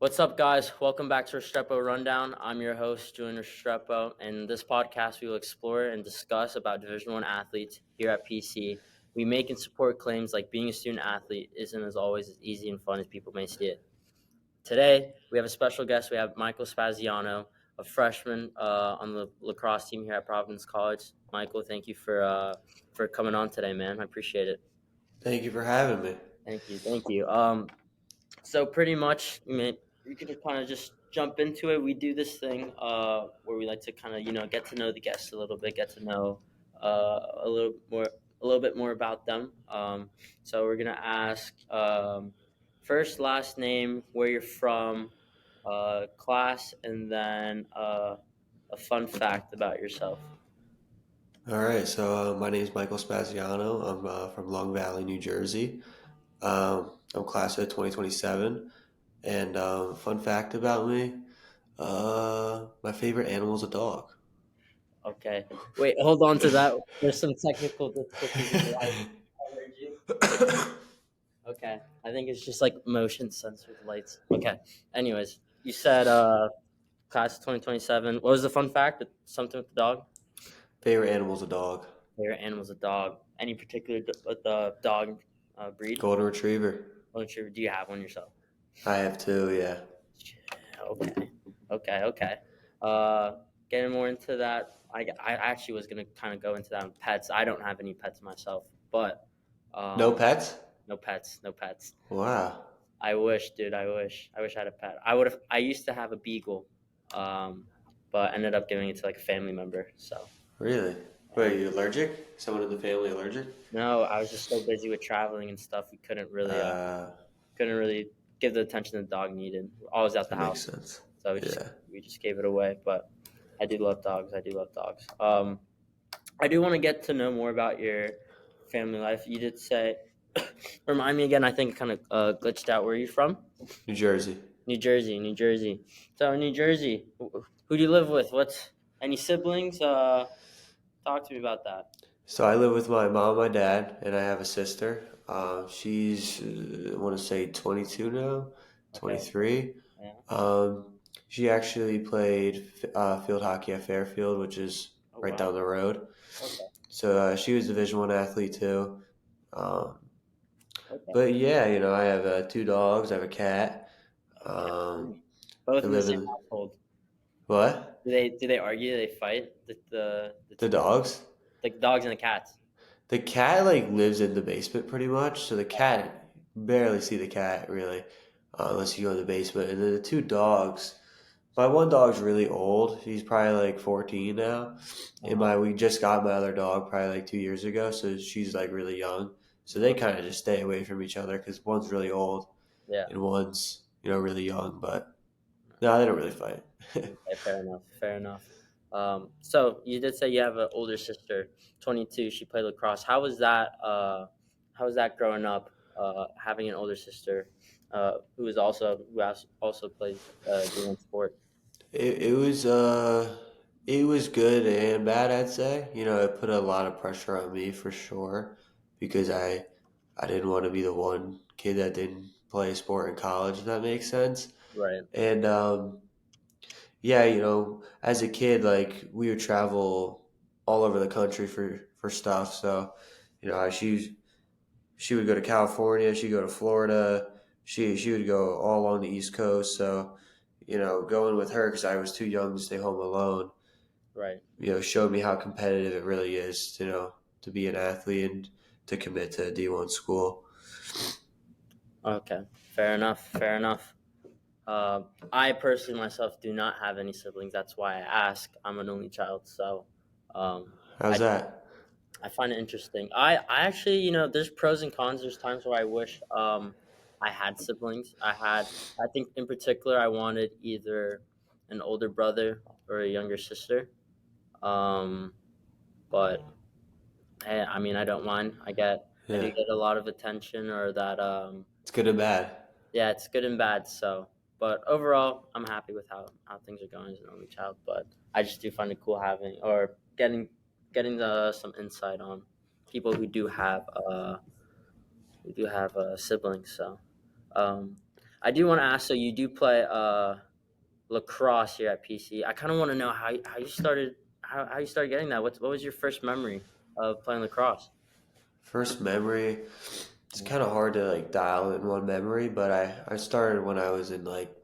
What's up, guys? Welcome back to Restrepo Rundown. I'm your host, Julian Restrepo, and in this podcast, we will explore and discuss about Division I athletes here at PC. We make and support claims like being a student athlete isn't as always as easy and fun as people may see it. Today, we have a special guest. We have Michael Spaziano, a freshman on the lacrosse team here at Providence College. Michael, thank you for coming on today, man. I appreciate it. Thank you for having me. Thank you. So pretty much, you can kind of just jump into it. We do this thing where we like to kind of get to know the guests a little bit, get to know a little bit more about them. So we're gonna ask first, last name, where you're from, class, and then a fun fact about yourself. All right, so my name is Michael Spaziano. I'm from Long Valley, New Jersey. I'm class of 2027. And fun fact about me, my favorite animal is a dog. Okay. Wait, hold on to that. There's some technical difficulties in the light. I heard you. Okay. I think it's just like motion sensor lights. Okay. Anyways, you said class of 2027. What was the fun fact? Something with the dog? Favorite animal is a dog. Favorite animal's a dog. Any particular the dog breed? Golden Retriever. Golden Retriever. Do you have one yourself? I have two, yeah. Okay. Getting more into that. I actually was gonna kind of go into that on pets. I don't have any pets myself, but No pets? no pets. Wow. I wish, dude. I wish I had a pet. I used to have a beagle, but ended up giving it to like a family member. So Really? Wait, are you allergic? Someone in the family allergic? no, I was just so busy with traveling and stuff. We couldn't really give the attention the dog needed. Always at the That makes house, sense. so we just gave it away. But I do love dogs. I do want to get to know more about your family life. You did say, remind me again. I think it kind of glitched out. Where are you from? New Jersey. New Jersey. So in New Jersey, who do you live with? Any siblings? Talk to me about that. So I live with my mom, my dad, and I have a sister. She's, I want to say 22 now, Okay. 23. Yeah. She actually played field hockey at Fairfield, which is right down the road. Okay. So she was a Division I athlete too. Okay. But yeah, I have two dogs. I have a cat. Both I in the live same in household. what? Do they argue? Do they fight? The dogs? The dogs and the cats. The cat like lives in the basement pretty much. So the cat barely see the cat really, unless you go in the basement. And then the two dogs. My one dog's really old. He's probably like 14 now. And we just got my other dog probably like 2 years ago. So she's like really young. So they kind of just stay away from each other because one's really old Yeah. and one's really young. But no, they don't really fight. Okay, fair enough. So you did say you have an older sister, 22. She played lacrosse. How was that? How was that growing up? Having an older sister who also plays doing sport. It was good and bad, I'd say. It put a lot of pressure on me for sure because I didn't want to be the one kid that didn't play sport in college, if that makes sense. Right. And yeah, as a kid, like we would travel all over the country for stuff. So, she would go to California, she'd go to Florida, she would go all along the East Coast. So, going with her because I was too young to stay home alone, Right. showed me how competitive it really is, to be an athlete and to commit to a D1 school. Okay. Fair enough. I personally myself do not have any siblings. That's why I ask. I'm an only child, so How's that? I find it interesting. I actually, there's pros and cons. There's times where I wish I had siblings. I think in particular, I wanted either an older brother or a younger sister. Um, but hey, I mean, I don't mind. I do Yeah, get a lot of attention or that. it's good and bad. Yeah, it's good and bad. So, but overall, I'm happy with how things are going as an only child. But I just do find it cool having or getting some insight on people who do have siblings. So, um, I do want to ask. So you do play lacrosse here at PC. I kind of want to know how you started how you started getting that. What was your first memory of playing lacrosse? First memory, it's kind of hard to like dial in one memory, but I started when I was in like,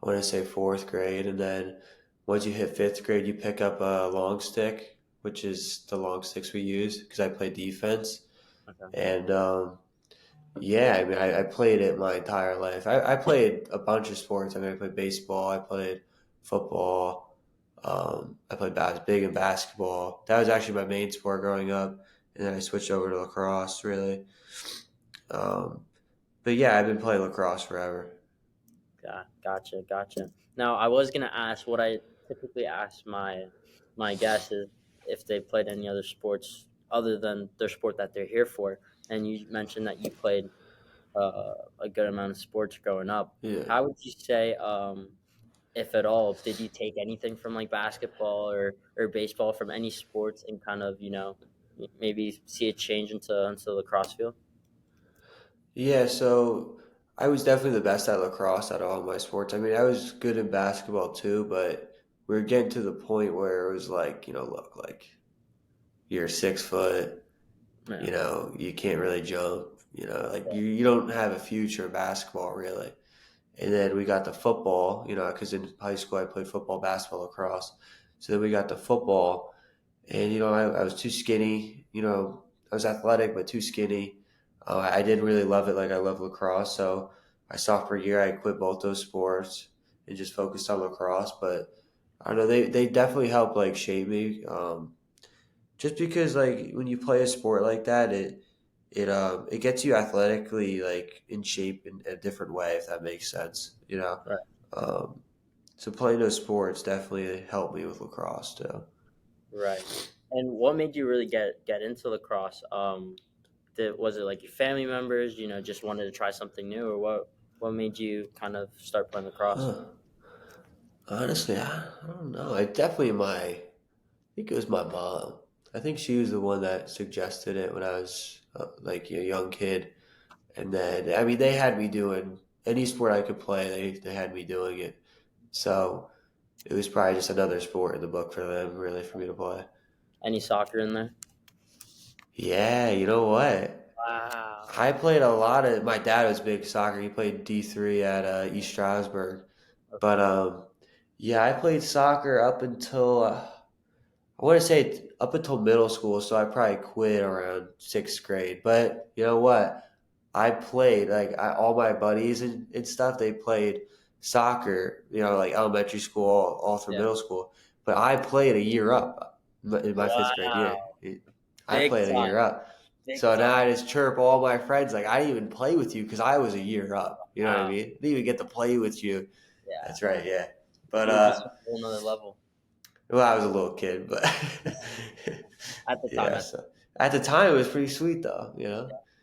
I want to say fourth grade, and then once you hit fifth grade, you pick up a long stick, which is the long sticks we use because I play defense. Okay. And yeah, I mean, I played it my entire life. I played a bunch of sports. I mean, I played baseball, I played football, I played big in basketball. That was actually my main sport growing up, and then I switched over to lacrosse, really. Um, but yeah, I've been playing lacrosse forever. Gotcha. Now, I was gonna ask what I typically ask my guests is if they played any other sports other than their sport that they're here for. And you mentioned that you played a good amount of sports growing up. Yeah. How would you say, if at all, did you take anything from like basketball or baseball from any sports and kind of maybe see a change into the lacrosse field? Yeah, so I was definitely the best at lacrosse out of all my sports. I mean, I was good in basketball too, but we were getting to the point where it was like, look, like you're 6 foot, Yeah, you can't really jump, like you don't have a future in basketball really. And then we got the football, because in high school I played football, basketball, lacrosse. So then we got the football, and I was too skinny. I was athletic but too skinny. I didn't really love it like I love lacrosse. So my sophomore year, I quit both those sports and just focused on lacrosse. But I don't know, they definitely helped like shape me. Just because like when you play a sport like that, it gets you athletically like in shape in a different way, if that makes sense. right, Um, so playing those sports definitely helped me with lacrosse too. right. And what made you really get into lacrosse? Was it like your family members, just wanted to try something new, or what made you kind of start playing lacrosse? Huh. Honestly, I don't know. I think it was my mom. I think she was the one that suggested it when I was like a young kid. And then, I mean, they had me doing any sport I could play. They had me doing it. So it was probably just another sport in the book for them, really, for me to play. Any soccer in there? Yeah, you know what? Wow. I played a lot of. My dad was big soccer. He played D3 at East Stroudsburg. But Okay. yeah, I played soccer up until I want to say up until middle school. So I probably quit around sixth grade. But you know what? I played all my buddies and stuff. They played soccer, like elementary school, all through Yeah. middle school. But I played a year up in my fifth grade year. Wow. I Big played a year time. up. Big So time. now I just chirp all my friends like I didn't even play with you because I was a year up. You know what I Wow. mean? Didn't even get to play with you. Yeah. That's right, yeah. But You were just on a whole nother level well, I was a little kid, but at the time. yeah. So at the time, it was pretty sweet, though. At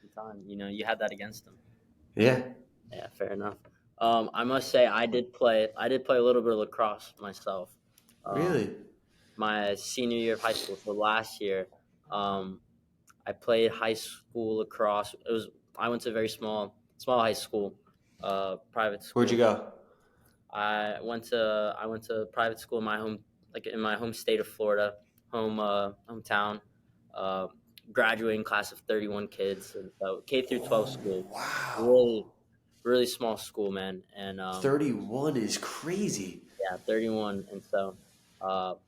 the time, you had that against them. Yeah. Yeah, fair enough. I must say I did play a little bit of lacrosse myself. Um, Really? my senior year of high school. So last year, um, I played high school lacrosse. I went to a very small high school, private Where'd you school. go? I went to private school in my home state of Florida, hometown. Uh, Graduating class of 31 kids, and so K through 12 school, Wow. really really small school, man, and 31 is crazy. yeah, 31, and so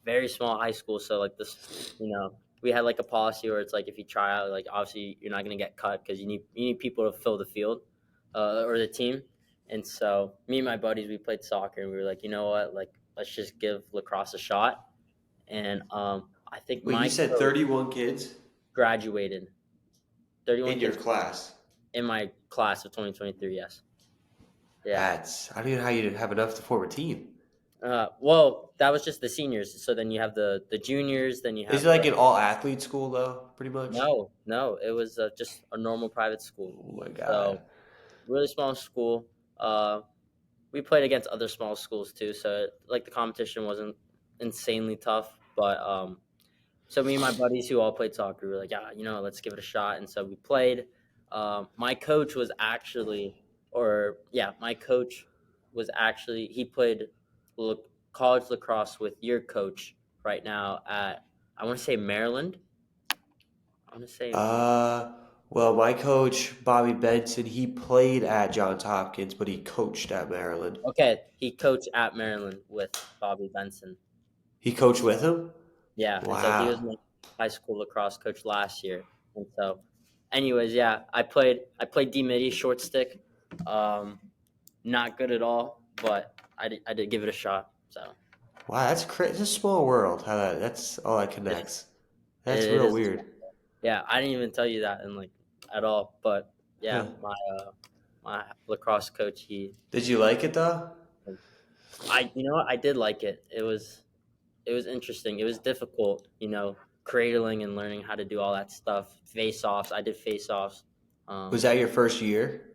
very small high school. So like this, we had like a policy where it's like if you try out, like obviously you're not gonna get cut because you need people to fill the field or the team. And so me and my buddies, we played soccer, and we were like, you know what, like let's just give lacrosse a shot. And I think Wait, you my said coach 31 kids graduated 31 in your kids class? in my class of 2023. Yes, yeah. I don't even know how you have enough to form a team. Well, that was just the seniors. So then you have the juniors. Then you Is have it like the an all athlete school, though, pretty much? no. It was just a normal private school. Oh my So God. really small school. Uh, we played against other small schools too. So like the competition wasn't insanely tough, but so me and my buddies who all played soccer, we were like, yeah, let's give it a shot. And so we played. My coach was actually or yeah, my coach was actually he played college lacrosse with your coach right now at I want to say Maryland. I want to say Uh, well, my coach, Bobby Benson, he played at Johns Hopkins, but he coached at Maryland. okay. He coached at Maryland with Bobby Benson. He coached with him? Yeah, and so he was Wow. my high school lacrosse coach last year. And so, anyways, yeah, I played D midi short stick. Um, Not good at all, but I did give it a shot. So Wow, that's crazy. It's a small world. That's all that it is connects. it, That's it real is weird. yeah. I didn't even tell you that in like at all, but yeah, Huh. my lacrosse coach Did you like it though? I you know what I did like it. It was interesting. It was difficult, cradling and learning how to do all that stuff. Face offs. I did face offs. Was Um, that your first year?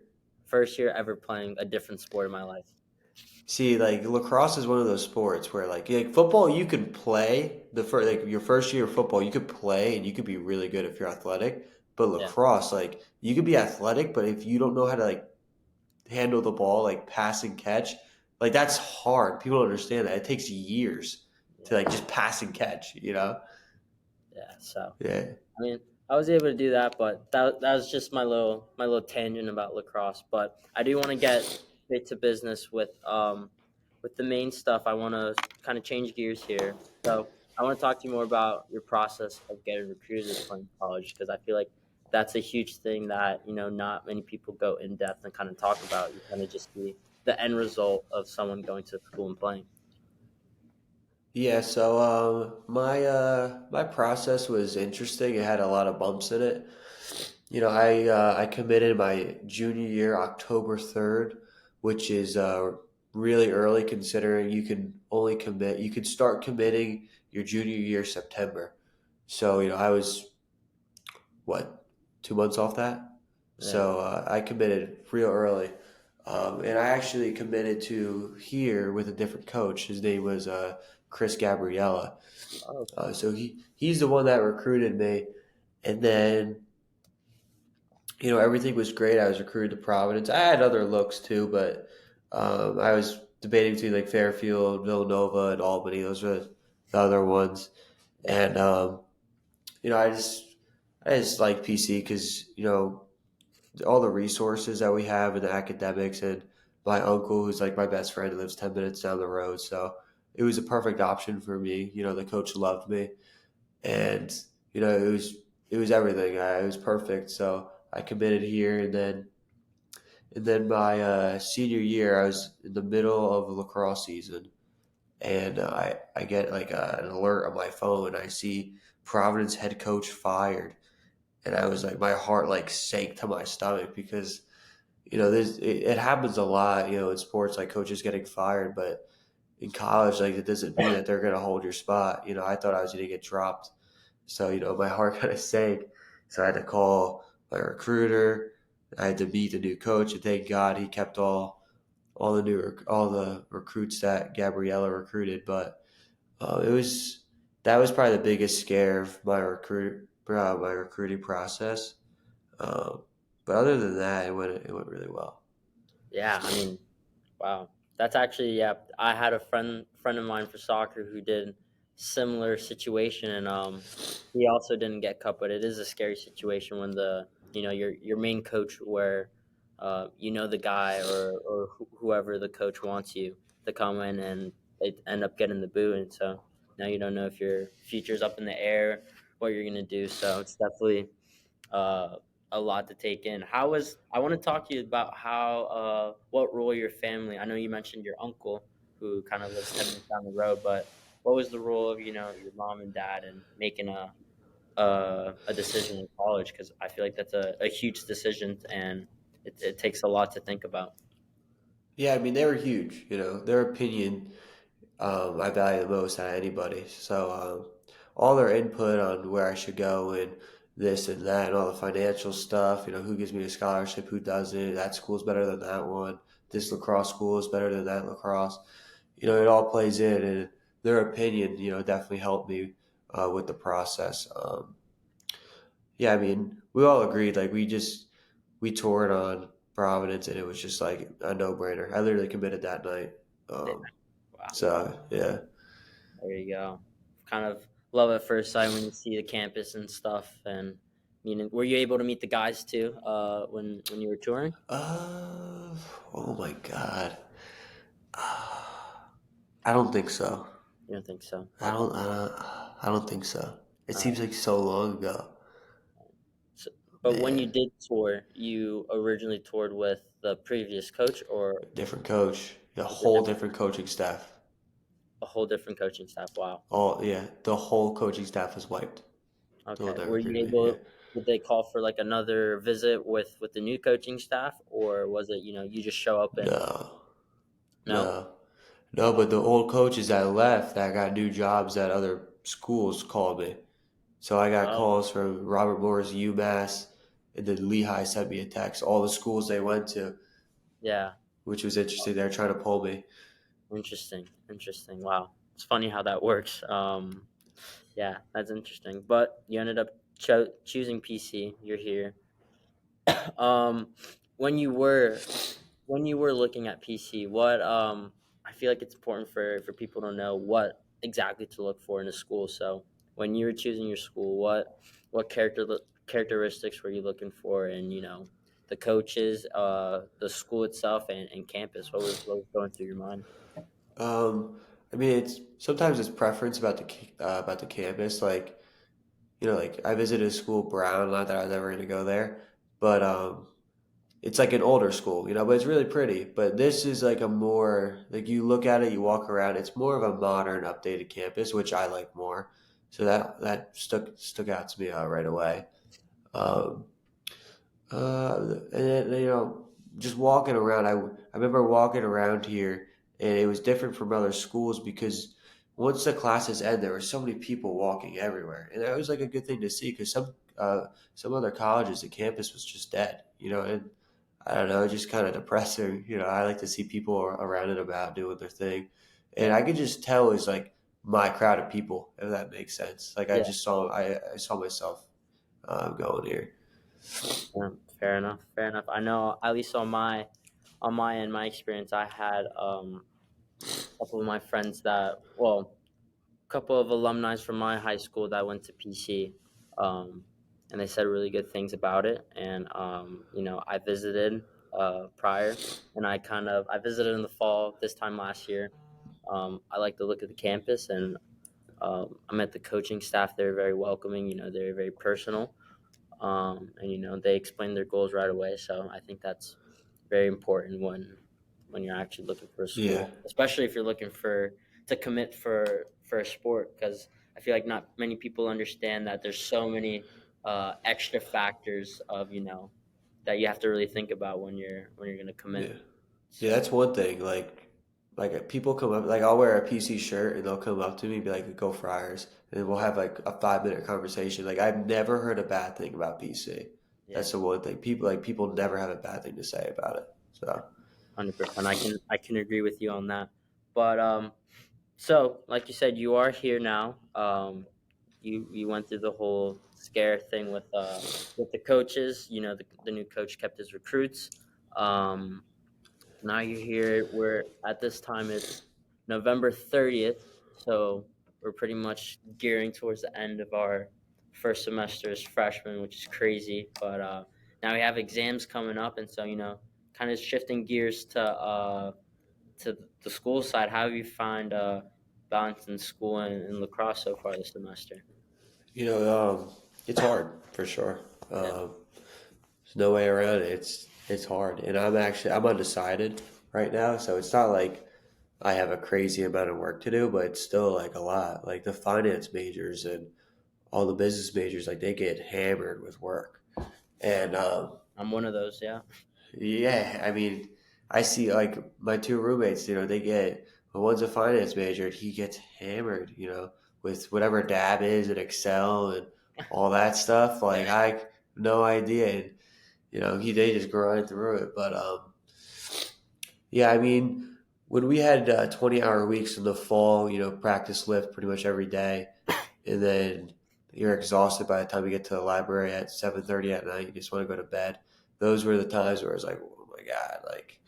First year ever playing a different sport in my life. See, like lacrosse is one of those sports where, like football, you can play the first, like your first year of football, you could play and you could be really good if you're athletic. But Yeah, lacrosse, like you could be athletic, but if you don't know how to like handle the ball, like pass and catch, like that's hard. People don't understand that. It takes years to yeah, like just pass and catch, you know? yeah. So Yeah. I mean, I was able to do that, but that was just my little tangent about lacrosse. But I do want to get straight to business with the main stuff. I want to kind of change gears here. So I want to talk to you more about your process of getting recruited to play in college because I feel like that's a huge thing that not many people go in depth and kind of talk about. You kind of just see the end result of someone going to school and playing. Yeah, so my process was interesting. It had a lot of bumps in it. I committed my junior year October 3rd, which is really early considering you can start committing your junior year September. So, I was what, 2 months off that? Yeah. So I committed real early. And I actually committed to here with a different coach. His name was Chris Gabriella. Oh, So he's the one that recruited me. And then, everything was great. I was recruited to Providence. I had other looks too, but I was debating between like Fairfield, Villanova, and Albany. Those were the other ones. yeah. And, you know, I just, I just like PC because, all the resources that we have in the academics and my uncle who's like my best friend lives 10 minutes down the road, so it was a perfect option for me. The coach loved me, and it was everything. It was perfect, so I committed here. And then my senior year I was in the middle of a lacrosse season, and I get like an alert on my phone. I see Providence head coach fired, and I was like, my heart like sank to my stomach because it happens a lot, in sports, like coaches getting fired, but in college, like it doesn't mean that they're going to hold your spot. I thought I was going to get dropped. So, my heart kind of sank. So I had to call my recruiter. I had to meet the new coach, and thank God he kept all the recruits that Gabriella recruited. But that was probably the biggest scare of my recruiting process. Um, but other than that, it went really well. Yeah, I mean, wow. That's actually yeah. I had a friend of mine for soccer who did similar situation, and he also didn't get cut. But it is a scary situation when your main coach, where the guy or whoever the coach wants you to come in, and they end up getting the boot, and so now you don't know if your future's up in the air, what you're gonna do. So it's definitely uh, a lot to take in. I want to talk to you about how what role your family. I know you mentioned your uncle who kind of lives 10 minutes down the road, but what was the role of your mom and dad in making a decision in college? Because I feel like that's a huge decision and it takes a lot to think about. Yeah, I mean they were huge. Their opinion I value the most out of anybody. So all their input on where I should go and this and that and all the financial stuff. Who gives me a scholarship, who doesn't. That school's better than that one. This lacrosse school is better than that lacrosse. It all plays in, and their opinion, definitely helped me with the process. Yeah, I mean, we all agreed. Like we toured on Providence, and it was just like a no brainer. I literally committed that night. Yeah. Wow. So yeah. There you go. Kind of love at first sight when you see the campus and stuff. And were you able to meet the guys too when you were touring? Uh, oh my God. I don't think so. You don't think so? I Wow. don't. I don't think so. It All right. seems like so long ago. So, but when you Man, did tour, you originally toured with the previous coach, or different coach, a was it whole different coaching staff. a whole different coaching staff? Wow. All yeah, the whole coaching staff was wiped. They'll Okay. never Were you get me. Yeah. able? Did they call for like another visit with the new coaching staff, or was it you just show up and No, no? no, no. But the old coaches that left, that got new jobs at other schools, called me. So I got Oh, calls from Robert Morris, UMass, and then Lehigh sent me a text. All the schools they went to, yeah. which was interesting. They're trying to pull me. Interesting. Interesting. Wow. It's funny how that works. Yeah, that's interesting. But you ended up choosing PC. You're here. Um, when you were looking at PC, what I feel like it's important for people to know what exactly to look for in a school. So when you were choosing your school, what characteristics were you looking for in the coaches, the school itself, and campus? What was going through your mind? Um, I mean, it's sometimes it's preference about the campus. Like like I visited a school, Brown. Not that I was ever going to go there, but it's like an older school, but it's really pretty. But this is like a more like you look at it, you walk around. It's more of a modern, updated campus, which I like more. So that stuck out to me right away. Um, and then, just walking around, I remember walking around here, and it was different from other schools because once the classes end, there were so many people walking everywhere, and that was like a good thing to see because some other colleges, the campus was just dead, and I don't know, just kind of depressing. I like to see people around and about doing their thing, and I could just tell it's like my crowd of people, if that makes sense. Like Yeah. I saw myself going here. Yeah, fair enough. Fair enough. I know, at least on my end, my experience, I had a couple of my friends a couple of alumni from my high school that went to PC, um, and they said really good things about it. And I visited prior, and I visited in the fall this time last year. I like the look of the campus, and I met the coaching staff. They're very welcoming. They're very personal, and they explain their goals right away. So I think that's very important when you're actually looking for a Yeah. school, especially if you're looking to commit for a sport, because I feel like not many people understand that there's so many extra factors of that you have to really think about when you're going to commit. Yeah. Yeah, So that's one thing. Like people come up, like I'll wear a PC shirt and they'll come up to me and be like, "Go Friars," and we'll have like a 5 minute conversation. Like I've never heard a bad thing about PC. yeah, That's the one thing. People never have a bad thing to say about it. So 100%. I can agree with you on that. But so like you said, you are here now. You went through the whole scare thing with the coaches. The new coach kept his recruits. Um, Now you're here. We're at this time. It's November 30th, so we're pretty much gearing towards the end of our first semester as freshmen, which is crazy. But now we have exams coming up, and so kind of shifting gears to the school side. How have you find balancing school and lacrosse so far this semester? it's hard for sure. Yeah, There's no way around it. It's hard, and I'm undecided right now. So it's not like I have a crazy amount of work to do, but it's still like a lot. Like the finance majors and all the business majors, like they get hammered with work. And I'm one of those. Yeah, yeah, I mean, I see like my two roommates, they get, well, one's a finance major and he gets hammered, with whatever DAB is and Excel and all that stuff. Like yeah, I have no idea. And, they just grind through it. But yeah, I mean, when we had 20-hour weeks in the fall, practice lift pretty much every day, and then you're exhausted by the time you get to the library at 7:30 at night. You just want to go to bed. Those were the times where it's like, oh my God, like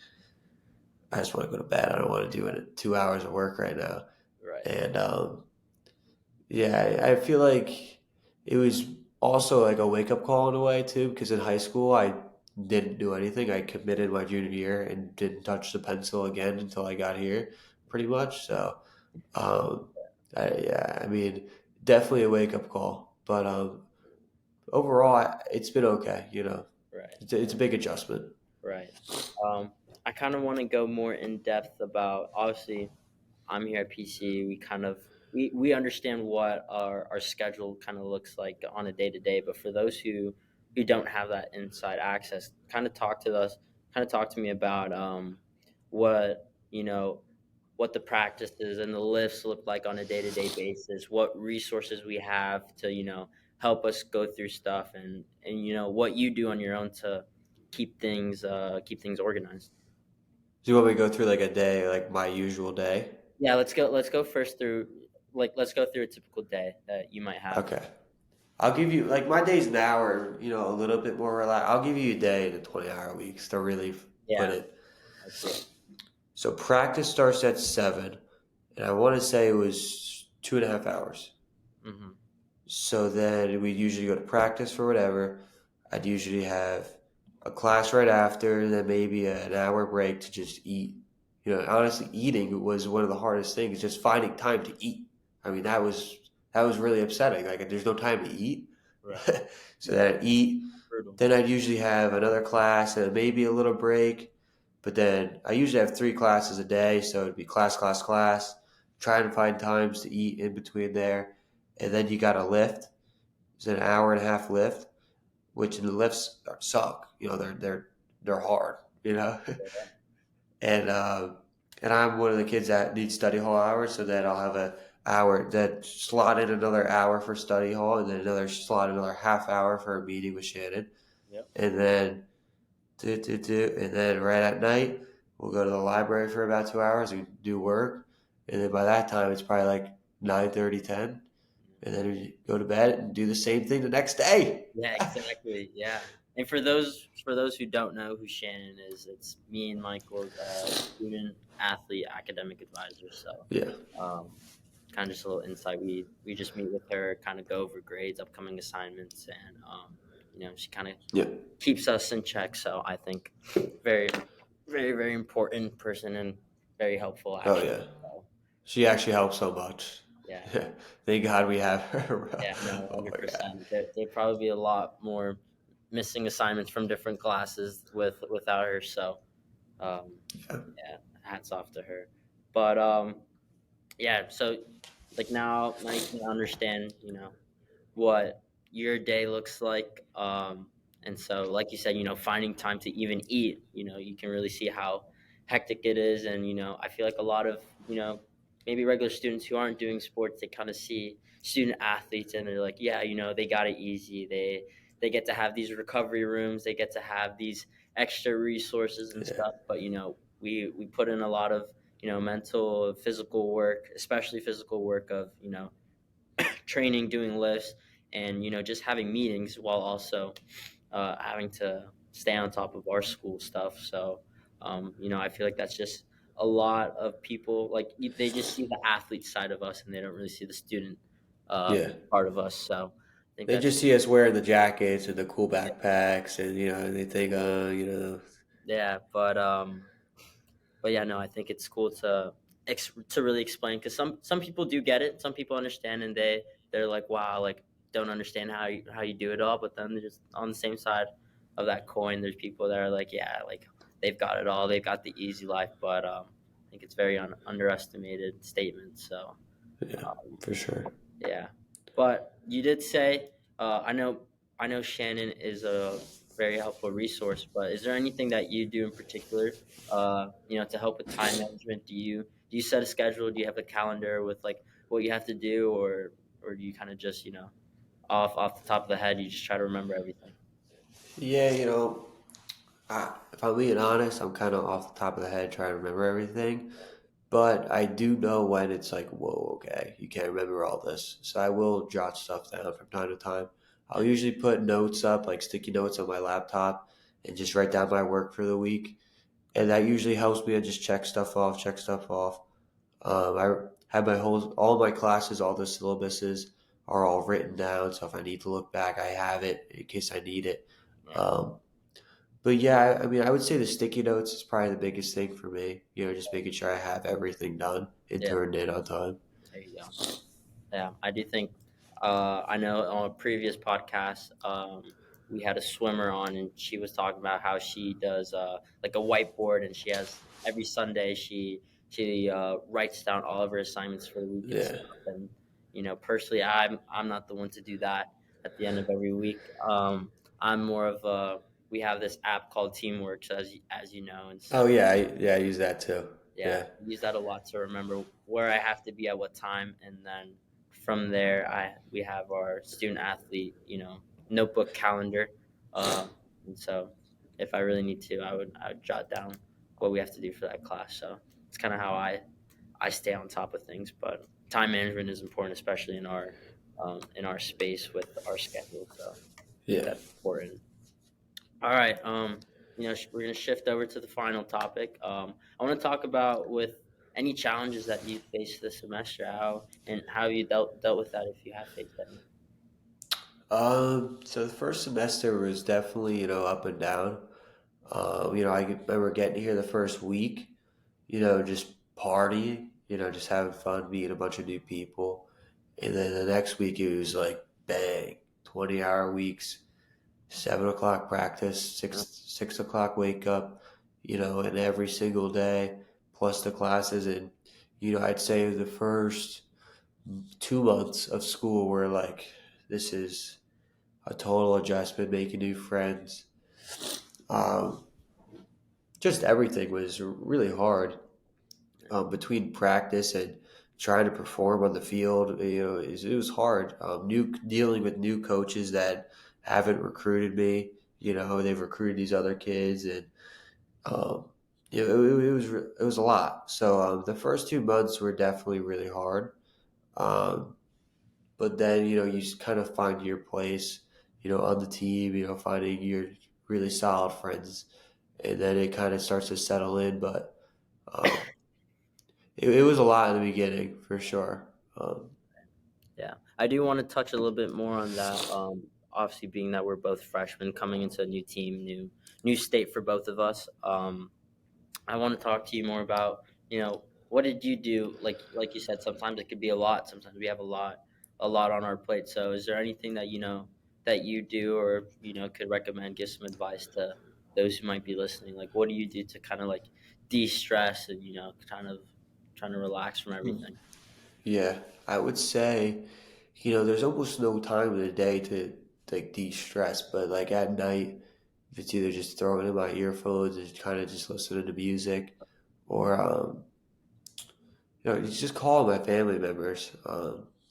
I just want to go to bed. I don't want to do it 2 hours of work right now. Right. And yeah, I feel like it was also like a wake up call in a way too, because in high school I didn't do anything. I committed my junior year and didn't touch the pencil again until I got here, pretty much. So, um, yeah, I mean, definitely a wake up call. But overall, it's been okay. Right. It's a big adjustment. Right. Um, I kind of want to go more in depth about, obviously, I'm here at PC. We understand what our schedule kind of looks like on a day to day, but for those who don't have that inside access, kind of talk to me about what what the practices and the lifts look like on a day to day basis, what resources we have to help us go through stuff, and what you do on your own to keep things organized. Do you want me to go through like a day, like my usual day? Yeah, let's go first through let's go through a typical day that you might have. Okay. I'll give you like my days now are a little bit more relaxed. I'll give you a day in the 20-hour weeks to really put Yeah, it. let's do it. So practice starts at 7, and I want to say it was 2.5 hours. Hmm. So then we usually go to practice for whatever. I'd usually have a class right after, and then maybe an hour break to just eat. Honestly, eating was one of the hardest things. Just finding time to eat. I mean, that was really upsetting. Like, there's no time to eat. Right. So then I'd eat. Brutal. Then I'd usually have another class and maybe a little break. But then I usually have 3 classes a day, so it'd be class, class, class. Trying to find times to eat in between there, and then you got to lift. It's an hour and a half lift, which in the lifts suck. They're hard. and and I'm one of the kids that needs study hall hours, so then I'll have a hour that slot in another hour for study hall, and then another half hour for a meeting with Shannon, Yep. and then and then right at night we'll go to the library for about 2 hours and do work, and then by that time it's probably like 9:30, 10, and then we go to bed and do the same thing the next day. Yeah, exactly. Yeah. And for those who don't know who Shannon is, it's me and Michael's student athlete academic advisor. So, Yeah, um, kind of just a little insight. We just meet with her, kind of go over grades, upcoming assignments, and she kind of yeah, keeps us in check. So I think very, very, very important person and very helpful oh actually. yeah. So, She actually helps so much. yeah. Thank God we have her. Yeah, no, Oh my God. 100%. There'd probably be a lot more missing assignments from different classes without her. So, um, Yeah. yeah, hats off to her. But yeah. So, like now you can understand, what your day looks like. And so, like you said, finding time to even eat, you can really see how hectic it is. And, I feel like a lot of, maybe regular students who aren't doing sports, they kind of see student athletes and they're like, yeah, they got it easy. They get to have these recovery rooms, they get to have these extra resources and Yeah. stuff. But, we put in a lot of, mental, physical work, especially physical work of, training, doing lifts, and just having meetings while also having to stay on top of our school stuff. So, I feel like that's just a lot of people like they just see the athlete side of us and they don't really see the student Yeah. part of us. So, I think They that's just see us wearing the jackets and the cool backpacks, and they think, yeah, but yeah, no, I think it's cool to to really explain because some people do get it, some people understand, and they're like, wow, like don't understand how you do it all. But then there's on the same side of that coin, there's people that are like, yeah, like they've got it all, they've got the easy life. But I think it's very underestimated statement. So yeah, for sure. yeah, but you did say I know Shannon is a very helpful resource. But is there anything that you do in particular, to help with time management? Do you set a schedule? Do you have a calendar with like what you have to do, or do you kind of just off the top of the head you just try to remember everything? Yeah, if I'm being honest, I'm kind of off the top of the head trying to remember everything. But I do know when it's like, whoa, okay, you can't remember all this. So I will jot stuff down from time to time. Yeah, I'll usually put notes up, like sticky notes on my laptop, and just write down my work for the week. and that usually helps me to just check stuff off, check stuff off. I have all my classes, all the syllabuses are all written down. So if I need to look back, I have it in case I need it. Yeah, Um, but yeah, I mean, I would say the sticky notes is probably the biggest thing for me. Just making sure I have everything done and yeah, turned in on time. there you go. Yeah, I do think. I know on a previous podcast, we had a swimmer on, and she was talking about how she does like a whiteboard, and she has every Sunday she writes down all of her assignments for the week and Yeah. stuff. And personally, I'm not the one to do that at the end of every week. I'm more of a. We have this app called Teamworks, as you know, and Oh so yeah, I use that too. yeah, Yeah. I use that a lot to remember where I have to be at what time, and then from there, I we have our student athlete, notebook calendar, and so if I really need to, I would jot down what we have to do for that class. So it's kind of how I stay on top of things. But time management is important, especially in our space with our schedule. So I think Yeah. that's important. All right. We're gonna shift over to the final topic. I want to talk about with any challenges that you faced this semester, how you dealt with that if you have faced any. So the first semester was definitely, up and down. I remember getting here the first week, just partying, just having fun, meeting a bunch of new people. And then the next week it was like bang, 20-hour weeks, 7 o'clock practice, Uh, six o'clock wake up, and every single day, plus the classes. And, I'd say the first 2 months of school were like, this is a total adjustment, making new friends. Um, just everything was really hard between practice and trying to perform on the field. It was hard. New dealing with new coaches that haven't recruited me. They've recruited these other kids, and um, it was a lot. So the first 2 months were definitely really hard. Um, but then you kind of find your place, on the team. Finding your really solid friends, and then it kind of starts to settle in. But um, it was a lot in the beginning for sure. yeah, I do want to touch a little bit more on that. Obviously, being that we're both freshmen coming into a new team, new state for both of us. I want to talk to you more about, what did you do? Like you said, sometimes it could be a lot. Sometimes we have a lot on our plate. So is there anything that that you do or could recommend, give some advice to those who might be listening? Like what do you do to kind of like de-stress and kind of trying to relax from everything? Yeah, I would say, there's almost no time in the day to like de-stress, but like at night, if it's either just throwing in my earphones and kind of just listening to music, or it's just calling my family members.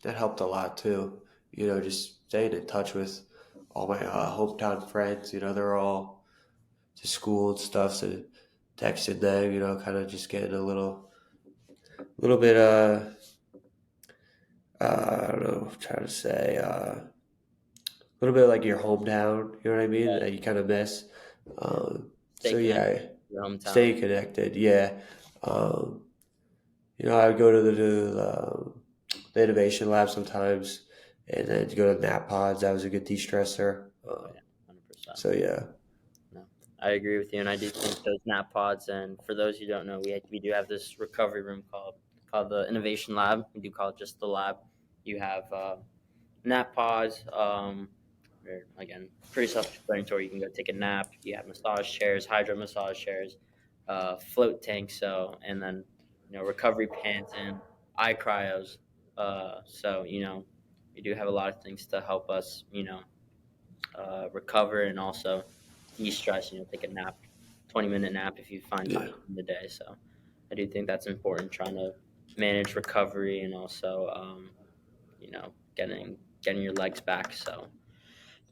That helped a lot too. Just staying in touch with all my hometown friends. They're all to school and stuff, so texting them. Kind of just getting a little bit I don't know, I'm trying to say a little bit like your hometown. You know what I mean? Right. That you kind of miss. Stay So connected yeah, to your hometown. staying connected. Yeah. Um, I would go to the innovation lab sometimes, and then to go to nap pods. That was a good de-stressor. Oh yeah, 100%. So yeah, No, I agree with you, and I do think those nap pods. And for those who don't know, we do have this recovery room called the Innovation Lab. We do call it just the lab. You have nap pods. They're, again, pretty self-explanatory. You can go take a nap. You have massage chairs, hydro massage chairs, float tanks. So and then recovery pants and eye cryos. So we do have a lot of things to help us. Recover and also de-stress. Take a nap, 20-minute nap if you find time yeah, in the day. So I do think that's important, trying to manage recovery and also, getting your legs back. So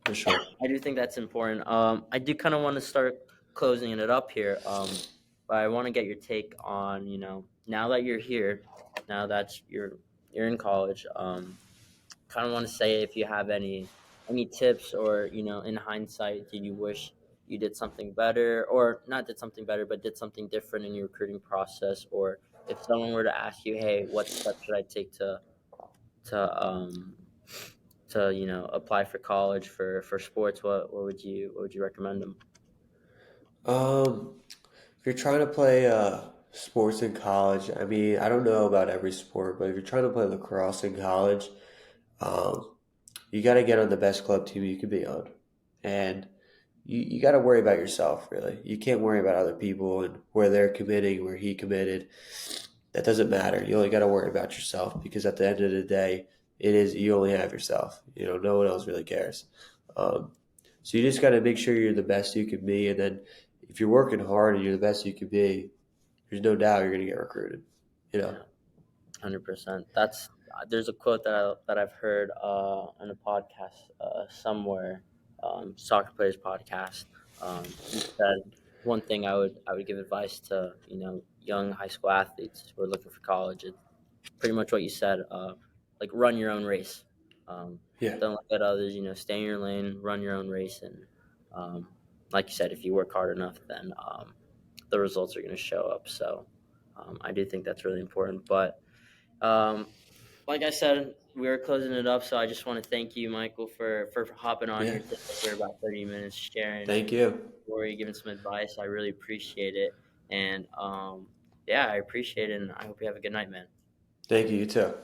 for sure. I do think that's important. I do kind of want to start closing it up here, but I want to get your take on, now that you're here, now that you're in college. Kind of want to say if you have any tips or in hindsight did you wish you did something better, or not did something better, but did something different in your recruiting process, or if someone were to ask you, hey, what steps should I take to apply for college for sports, what would you recommend them? If you're trying to play sports in college, I mean, I don't know about every sport, but if you're trying to play lacrosse in college, um, you got to get on the best club team you can be on. And you got to worry about yourself, really. You can't worry about other people and where they're committing, where he committed. That doesn't matter. You only got to worry about yourself because at the end of the day, you only have yourself. No one else really cares. Um, so you just got to make sure you're the best you can be, and then if you're working hard and you're the best you can be, there's no doubt you're going to get recruited. You know. Yeah, 100%. That's There's a quote that I've heard on a podcast somewhere, soccer players podcast. He said one thing I would give advice to young high school athletes who are looking for college. It's pretty much what you said. Like, run your own race. Um, Yeah. don't look at others. Stay in your lane, run your own race, and like you said, if you work hard enough, then the results are going to show up. So I do think that's really important. But um, like I said, we are closing it up, so I just want to thank you, Michael, for hopping on Yeah. here today for about 30 minutes, sharing Thank you. story, giving some advice. I really appreciate it, and yeah, I appreciate it, and I hope you have a good night, man. Thank you. You too.